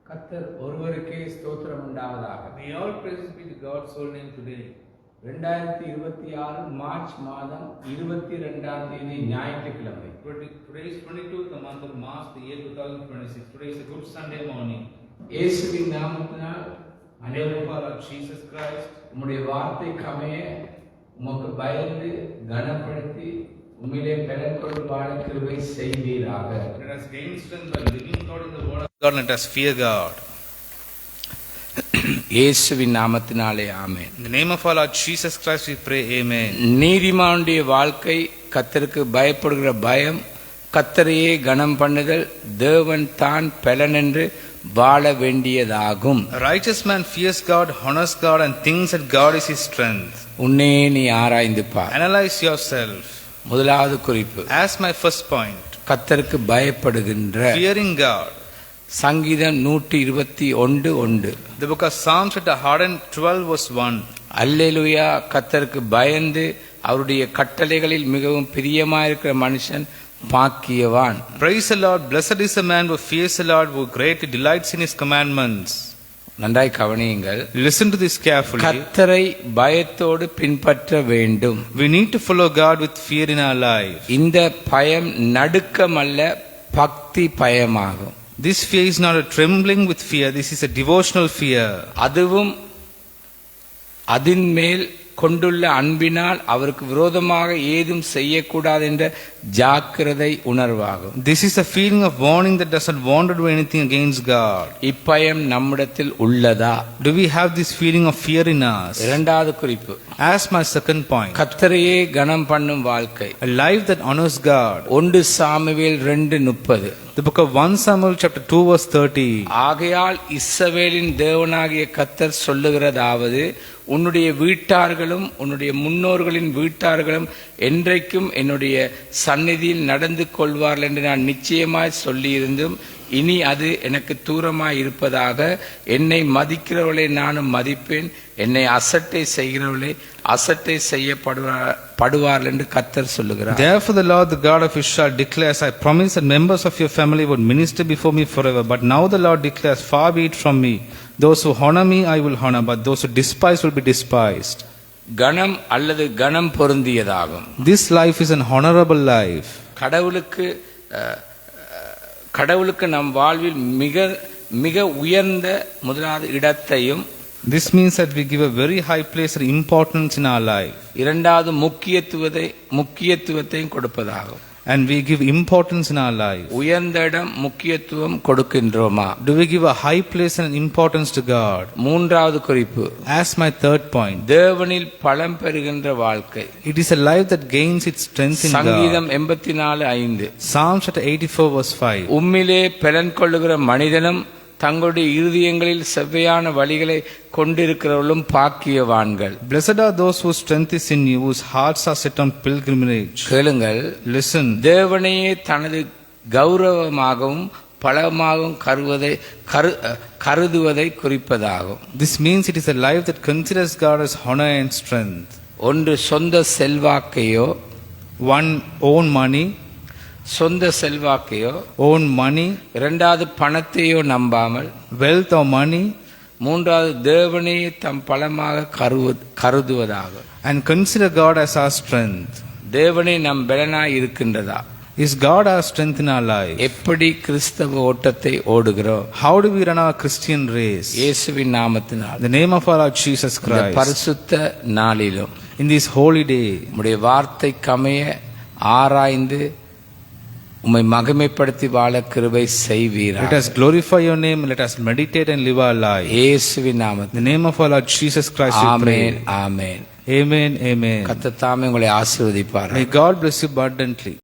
கர்த்தர் ஒருவருக்கே ஸ்தோத்திரம் உண்டாவதாக. May all praises be to God's holy name today. 2026 March மாதம் 22ஆம் தேதி ஞாயிற்றுக்கிழமை. Today is 22th the month of March, the year 2026. Today is a good Sunday morning. இயேசுவின் நாமத்தினால் In the name of our Lord Jesus Christ, உம்முடைய வார்த்தைக்கு அமைய உமக்கு பயந்து கனப்படுத்தி உம்மிலே பலன் கொண்டு வாழ கிருபை செய்வீராக. let us gain strength by living God in the word of God. Let us fear God. இயேசுவின் நாமத்தினாலே ஆமென். In the name of our Lord Jesus Christ we pray, amen. நீதிமானுடைய வாழ்க்கை கர்த்தருக்கு பயப்படுகிற பயம், கர்த்தரையே கனம் பண்ணுதல், தேவன் தான் பலன் என்று வாழ வேண்டியதாகும். A righteous man fears God, honors God, and thinks that God is his strength. உன்னே நீ ஆராய்ந்து பார். Analyze yourself. முதலாவது குறிப்பு, As my first point, கர்த்தருக்கு பயப்படுகின்ற. fearing God. சங்கீதம் 121:1. The book of Psalms chapter 112 verse 1. அல்லேலூயா. கர்த்தருக்கு பயந்து அவருடைய கட்டளைகளில் மிகவும் பிரியமாயிருக்கிற மனுஷன் பாக்கியவான். Praise the Lord, blessed is the man who fears the Lord, who greatly delights in his commandments. நன்றாய் கவனியுங்கள். Listen to this carefully. கர்த்தரை பயத்தோடு பின்பற்ற வேண்டும். We need to follow God with fear in our life. இந்த பயம் நடுக்கமல்ல, பக்தி பயமாகும். This fear is not a trembling with fear, this is a devotional fear. அதுவும் அதின் மேல் கொண்டுள்ள அன்பினால் அவருக்கு விரோதமாக ஏதும் செய்யக்கூடாது என்ற ஜாக்கிரதை உணர்வாகும். This is a feeling of warning that does not want to do anything against God. இப்பயம் நம்மிடத்தில் உள்ளதா? Do we have this feeling of fear in us? இரண்டாவது குறிப்பு, As my second point, கர்த்தரையே கனம் பண்ணும் வாழ்க்கை. a life that honors God. 1 Samuel 2:30. The book of 1 Samuel chapter 2 verse 30. ஆகையால் இஸ்ரவேலின் தேவனாகிய கர்த்தர் சொல்லுகிறதாவது, உன்னுடைய வீட்டார்களும் உன்னுடைய முன்னோர்களின் வீட்டார்களும் என்றைக்கும் என்னுடைய சந்நிதியில் நடந்து கொள்வார்கள் என்று நான் நிச்சயமாய் சொல்லியிருந்தும் இனி அது எனக்கு தூரமாய் இருப்பதாக. என்னை மதிக்கிறவளை நானும் மதிப்பேன், என்னை அசட்டை செய்கிறவளை அசட்டை செய்யப்படுவார்கள் என்று கர்த்தர் சொல்லுகிறார். Therefore the Lord, the God of Israel, declares, I promise that members of your family would minister before me forever. But now the Lord declares, far be it from me. Those who honor me I will honor, but those who despise will be despised. கணம் அல்லது கணம் பொருந்தியதாகும். This life is an honorable life. கடவுளுக்கு நம் வாழ்வில் மிக மிக உயர்ந்த முதலாவது இடத்தையும், This means that we give a very high place and importance in our life. இரண்டாவது முக்கியத்துவத்தையும் கொடுப்பதாகும். And we give importance in our life. உயர்ந்த இடம் முக்கியத்துவம் கொடுக்கின்றோமா? Do we give a high place and importance to God? மூன்றாவது குறிப்பு, As my third point, தேவனில் பலம் பெறுகின்ற வாழ்க்கை. it is a life that gains its strength in God. சங்கீதம் 84:5. Psalm chapter 84 verse 5. உம்மிலே பலன் கொள்ளுகிற மனிதனும் தங்களுடைய இருதயங்களில் செவ்வையான வழிகளை கொண்டிருக்கிறவர்களும் பாக்கியவான்கள். Blessed are those whose strength is in you, whose hearts are set on pilgrimage. கேளுங்கள். Listen. தேவனையே தனது கௌரவமாகவும் பலமாகவும் கருதுவதை குறிப்பதாகும். This means it is a life that considers God as honor and strength. ஒன்று சொந்த செல்வாக்கையோ, One, own money. சொந்த செல்வாக்கையோ, Own money. இரண்டாவது பணத்தையோ நம்பாமல், Wealth or money. மூன்றாவது தேவனையே தம் பலமாக கருதுவதாகும். And consider God as our strength. தேவனே நம் பலனாய் இருக்கின்றதா? Is God our strength in our life? எப்படி கிறிஸ்தவ ஓட்டத்தை ஓடுகிறோம்? How do we run our Christian race? இயேசுவின் நாமத்தினால். In the name of our Lord Jesus இந்த Christ. பரிசுத்த நாளிலும் In this holy day, உம்முடைய வார்த்தைக்கமைய ஆராய்ந்து உம்மை மகிமைப்படுத்தி வாழ கிருபை செய்வீராக. let us glorify your name, let us meditate and live our life. இயேசுவின் In நாமத்தில். the name of our Lord Jesus Christ we pray. Amen, amen. Amen, amen. கர்த்தர் தாமே உங்களை ஆசீர்வதிப்பார். May God bless you abundantly.